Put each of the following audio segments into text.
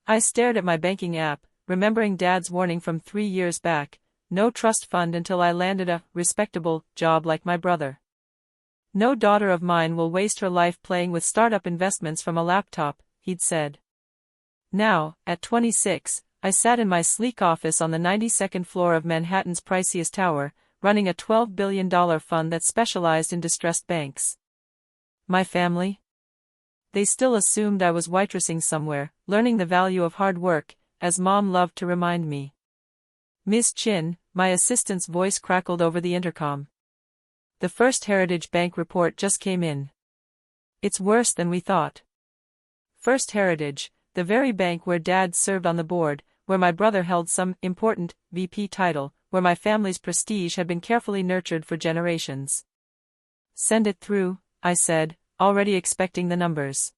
I stared at my banking app, remembering Dad's warning from 3 years back: no trust fund until I landed a respectable job like my brother. No daughter of mine will waste her life playing with startup investments from a laptop, he'd said. Now, at 26, I sat in my sleek office on the 92nd floor of Manhattan's priciest tower, running a $12 billion fund that specialized in distressed banks. My family? They still assumed I was waitressing somewhere, learning the value of hard work, as Mom loved to remind me. "Miss Chin," my assistant's voice crackled over the intercom. "The First Heritage Bank report just came in. It's worse than we thought." First Heritage, the very bank where Dad served on the board, where my brother held some important VP title, where my family's prestige had been carefully nurtured for generations. "Send it through," I said, already expecting the numbers.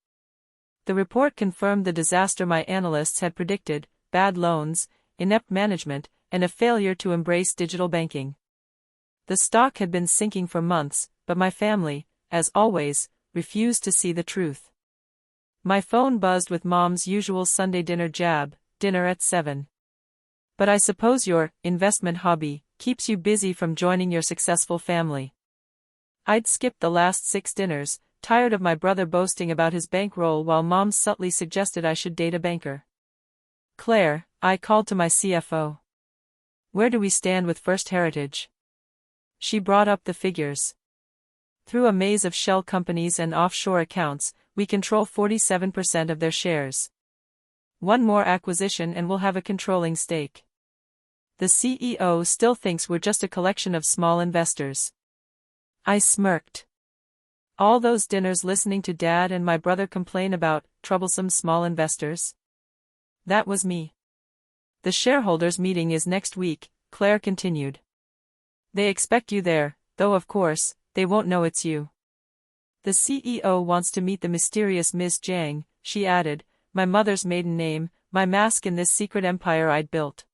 The report confirmed the disaster my analysts had predicted: bad loans, inept management, and a failure to embrace digital banking. The stock had been sinking for months, but my family, as always, refused to see the truth. My phone buzzed with Mom's usual Sunday dinner jab: dinner at 7. "But I suppose your investment hobby keeps you busy from joining your successful family." I'd skipped the last 6 dinners, tired of my brother boasting about his bankroll while Mom subtly suggested I should date a banker. "Claire," I called to my CFO. "Where do we stand with First Heritage?" She brought up the figures. "Through a maze of shell companies and offshore accounts, we control 47% of their shares. One more acquisition and we'll have a controlling stake. The CEO still thinks we're just a collection of small investors." I smirked. All those dinners listening to Dad and my brother complain about troublesome small investors? That was me. "The shareholders meeting is next week," Claire continued. "They expect you there, though of course, they won't know it's you. The CEO wants to meet the mysterious Ms. Jiang," she added, my mother's maiden name, my mask in this secret empire I'd built.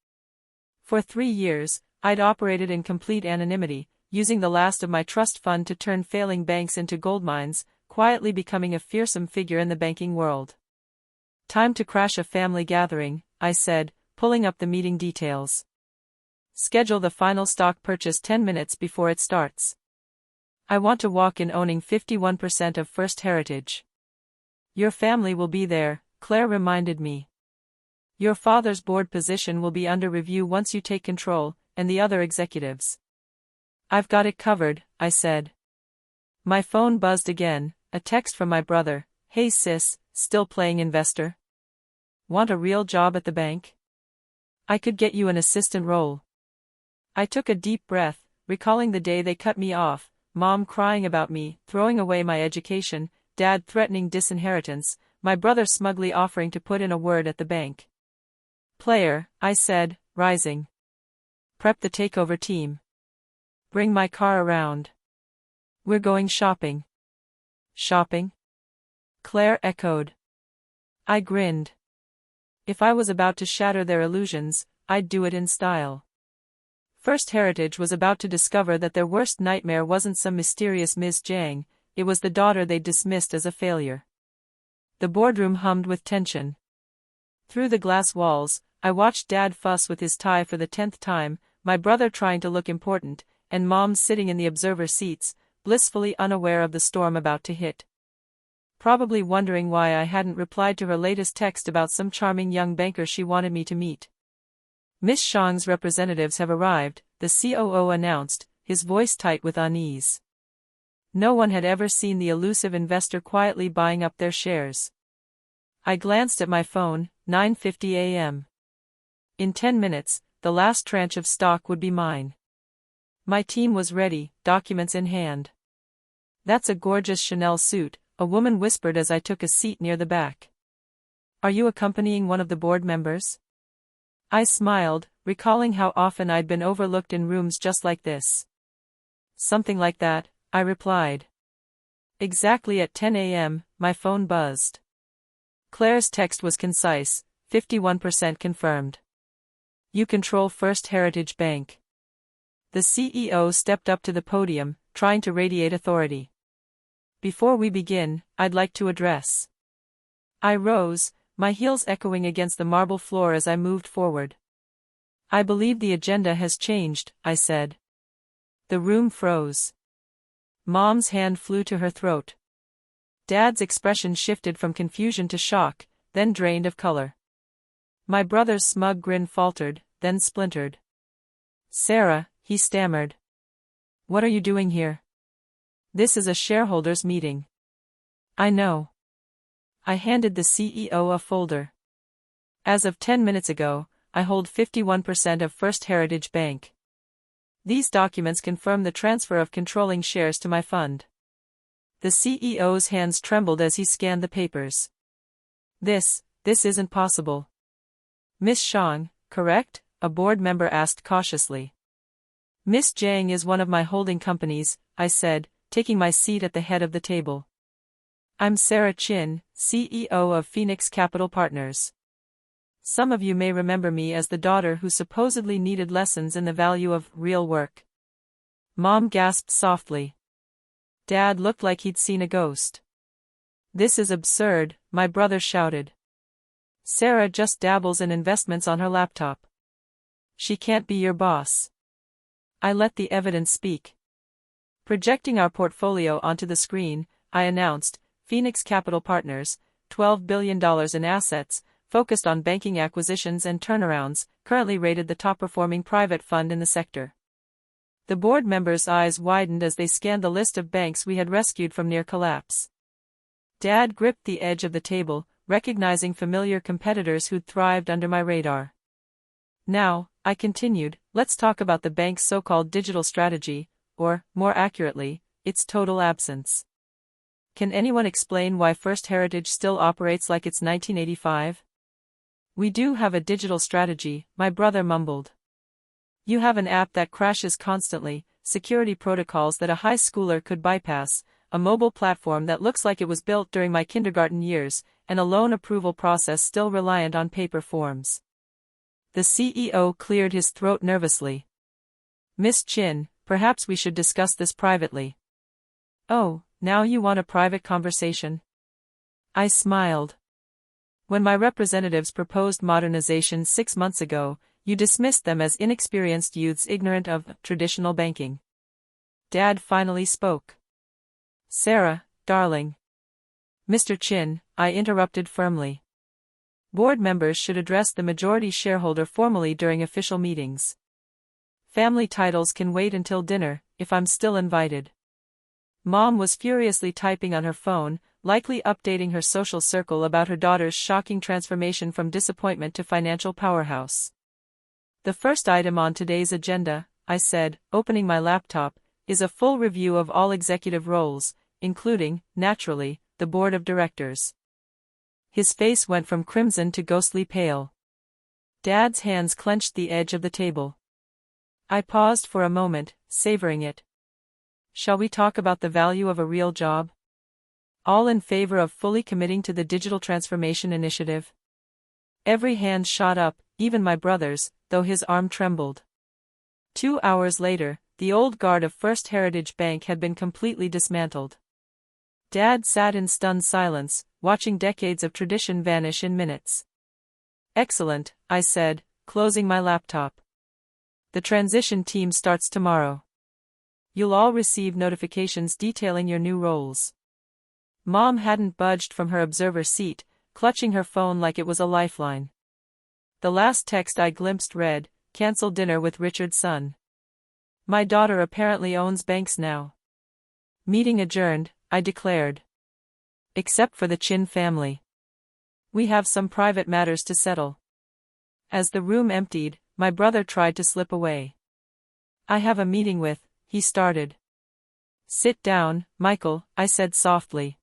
For 3 years, I'd operated in complete anonymity, using the last of my trust fund to turn failing banks into gold mines, quietly becoming a fearsome figure in the banking world. "Time to crash a family gathering," I said, pulling up the meeting details. "Schedule the final stock purchase 10 minutes before it starts. I want to walk in owning 51% of First Heritage." "Your family will be there," Claire reminded me. "Your father's board position will be under review once you take control, and the other executives." "I've got it covered," I said. My phone buzzed again, a text from my brother: "Hey sis, still playing investor? Want a real job at the bank? I could get you an assistant role." I took a deep breath, recalling the day they cut me off, Mom crying about me throwing away my education, Dad threatening disinheritance, my brother smugly offering to put in a word at the bank. "Player," I said, rising. "Prep the takeover team. Bring my car around. We're going shopping." "Shopping?" Claire echoed. I grinned. If I was about to shatter their illusions, I'd do it in style. First Heritage was about to discover that their worst nightmare wasn't some mysterious Ms. Jiang, it was the daughter they'd dismissed as a failure. The boardroom hummed with tension. Through the glass walls, I watched Dad fuss with his tie for the 10th time, my brother trying to look important, and Mom sitting in the observer seats, blissfully unaware of the storm about to hit. Probably wondering why I hadn't replied to her latest text about some charming young banker she wanted me to meet. "Miss Shang's representatives have arrived," the COO announced, his voice tight with unease. No one had ever seen the elusive investor quietly buying up their shares. I glanced at my phone, 9:50 a.m. In 10 minutes, the last tranche of stock would be mine. My team was ready, documents in hand. "That's a gorgeous Chanel suit," a woman whispered as I took a seat near the back. "Are you accompanying one of the board members?" I smiled, recalling how often I'd been overlooked in rooms just like this. "Something like that," I replied. Exactly at 10 a.m., my phone buzzed. Claire's text was concise: 51% confirmed. "You control First Heritage Bank." The CEO stepped up to the podium, trying to radiate authority. "Before we begin, I'd like to address." I rose, my heels echoing against the marble floor as I moved forward. "I believe the agenda has changed," I said. The room froze. Mom's hand flew to her throat. Dad's expression shifted from confusion to shock, then drained of color. My brother's smug grin faltered, then splintered. "Sarah," he stammered. "What are you doing here? This is a shareholders meeting." "I know." I handed the CEO a folder. "As of 10 minutes ago, I hold 51% of First Heritage Bank. These documents confirm the transfer of controlling shares to my fund." The CEO's hands trembled as he scanned the papers. This isn't possible." "Miss Shang, correct?" a board member asked cautiously. "Miss Jiang is one of my holding companies," I said, taking my seat at the head of the table. "I'm Sarah Chin, CEO of Phoenix Capital Partners. Some of you may remember me as the daughter who supposedly needed lessons in the value of real work." Mom gasped softly. Dad looked like he'd seen a ghost. "This is absurd," my brother shouted. "Sarah just dabbles in investments on her laptop. She can't be your boss." I let the evidence speak. Projecting our portfolio onto the screen, I announced, Phoenix Capital Partners, $12 billion in assets, focused on banking acquisitions and turnarounds, currently rated the top-performing private fund in the sector. The board members' eyes widened as they scanned the list of banks we had rescued from near collapse. Dad gripped the edge of the table, recognizing familiar competitors who'd thrived under my radar. "Now," I continued, "let's talk about the bank's so-called digital strategy, or, more accurately, its total absence. Can anyone explain why First Heritage still operates like it's 1985? "We do have a digital strategy," my brother mumbled. "You have an app that crashes constantly, security protocols that a high schooler could bypass, a mobile platform that looks like it was built during my kindergarten years, and a loan approval process still reliant on paper forms." The CEO cleared his throat nervously. "Miss Chin, perhaps we should discuss this privately." "Oh, now you want a private conversation?" I smiled. "When my representatives proposed modernization 6 months ago, you dismissed them as inexperienced youths ignorant of traditional banking." Dad finally spoke. "Sarah, darling." "Mr. Chin," I interrupted firmly. "Board members should address the majority shareholder formally during official meetings. Family titles can wait until dinner, if I'm still invited." Mom was furiously typing on her phone, likely updating her social circle about her daughter's shocking transformation from disappointment to financial powerhouse. "The first item on today's agenda," I said, opening my laptop, "is a full review of all executive roles, including, naturally, the board of directors." His face went from crimson to ghostly pale. Dad's hands clenched the edge of the table. I paused for a moment, savoring it. "Shall we talk about the value of a real job? All in favor of fully committing to the digital transformation initiative?" Every hand shot up, even my brother's, though his arm trembled. 2 hours later, the old guard of First Heritage Bank had been completely dismantled. Dad sat in stunned silence, watching decades of tradition vanish in minutes. "Excellent," I said, closing my laptop. "The transition team starts tomorrow. You'll all receive notifications detailing your new roles." Mom hadn't budged from her observer seat, clutching her phone like it was a lifeline. The last text I glimpsed read, "Cancel dinner with Richard's son." My daughter apparently owns banks now. "Meeting adjourned," I declared. "Except for the Chin family. We have some private matters to settle." As the room emptied, my brother tried to slip away. "I have a meeting with," he started. "Sit down, Michael," I said softly.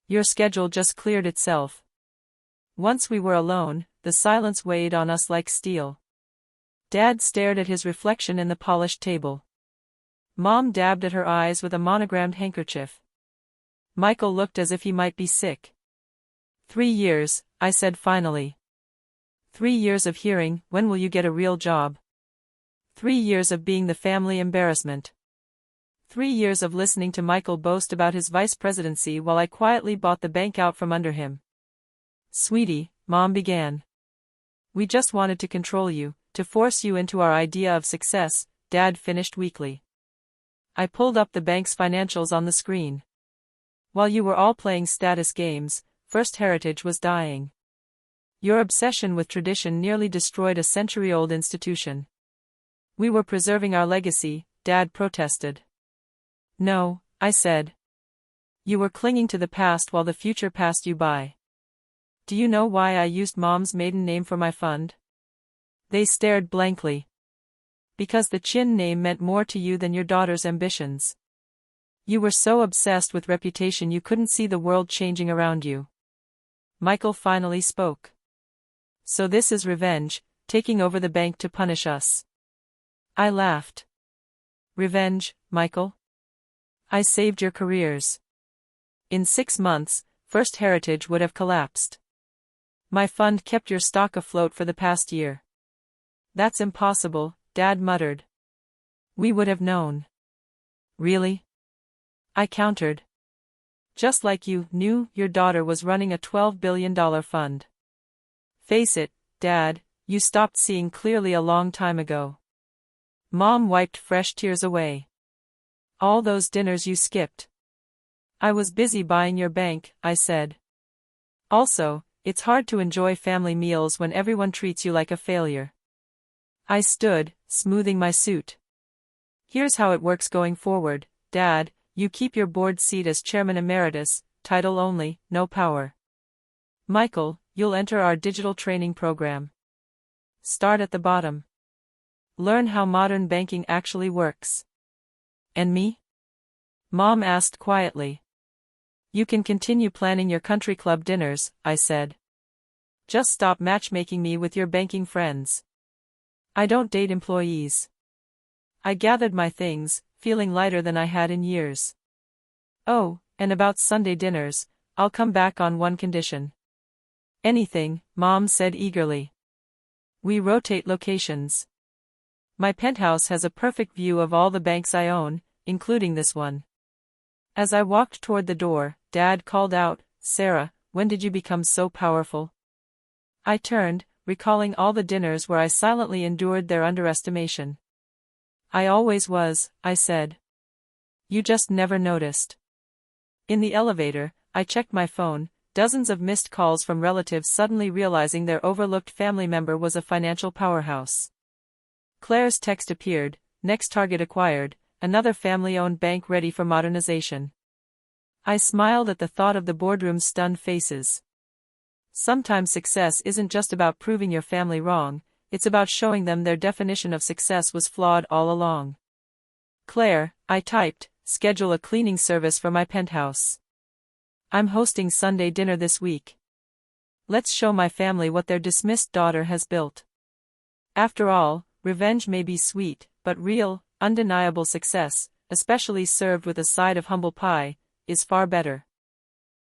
"Your schedule just cleared itself." Once we were alone, the silence weighed on us like steel. Dad stared at his reflection in the polished table. Mom dabbed at her eyes with a monogrammed handkerchief. Michael looked as if he might be sick. 3 years, I said finally. 3 years of hearing, "When will you get a real job?" 3 years of being the family embarrassment. 3 years of listening to Michael boast about his vice presidency while I quietly bought the bank out from under him. Sweetie, Mom began. We just wanted to control you, to force you into our idea of success, Dad finished weakly. I pulled up the bank's financials on the screen. While you were all playing status games, First Heritage was dying. Your obsession with tradition nearly destroyed a century-old institution. We were preserving our legacy, Dad protested. No, I said. You were clinging to the past while the future passed you by. Do you know why I used Mom's maiden name for my fund? They stared blankly. Because the Chin name meant more to you than your daughter's ambitions. You were so obsessed with reputation you couldn't see the world changing around you. Michael finally spoke. So this is revenge, taking over the bank to punish us. I laughed. Revenge, Michael? I saved your careers. In 6 months, First Heritage would have collapsed. My fund kept your stock afloat for the past year. That's impossible, Dad muttered. We would have known. Really? I countered. Just like you knew your daughter was running a $12 billion fund. Face it, Dad, you stopped seeing clearly a long time ago. Mom wiped fresh tears away. All those dinners you skipped. I was busy buying your bank, I said. Also, it's hard to enjoy family meals when everyone treats you like a failure. I stood, smoothing my suit. Here's how it works going forward, Dad. You keep your board seat as chairman emeritus, title only, no power. Michael, you'll enter our digital training program. Start at the bottom. Learn how modern banking actually works. And me? Mom asked quietly. You can continue planning your country club dinners, I said. Just stop matchmaking me with your banking friends. I don't date employees. I gathered my things, feeling lighter than I had in years. Oh, and about Sunday dinners, I'll come back on one condition. Anything, Mom said eagerly. We rotate locations. My penthouse has a perfect view of all the banks I own, including this one. As I walked toward the door, Dad called out, Sarah, when did you become so powerful? I turned, recalling all the dinners where I silently endured their underestimation. I always was, I said. You just never noticed. In the elevator, I checked my phone, dozens of missed calls from relatives suddenly realizing their overlooked family member was a financial powerhouse. Claire's text appeared, next target acquired, another family-owned bank ready for modernization. I smiled at the thought of the boardroom's stunned faces. Sometimes success isn't just about proving your family wrong, it's about showing them their definition of success was flawed all along. Claire, I typed, schedule a cleaning service for my penthouse. I'm hosting Sunday dinner this week. Let's show my family what their dismissed daughter has built. After all, revenge may be sweet, but real, undeniable success, especially served with a side of humble pie, is far better.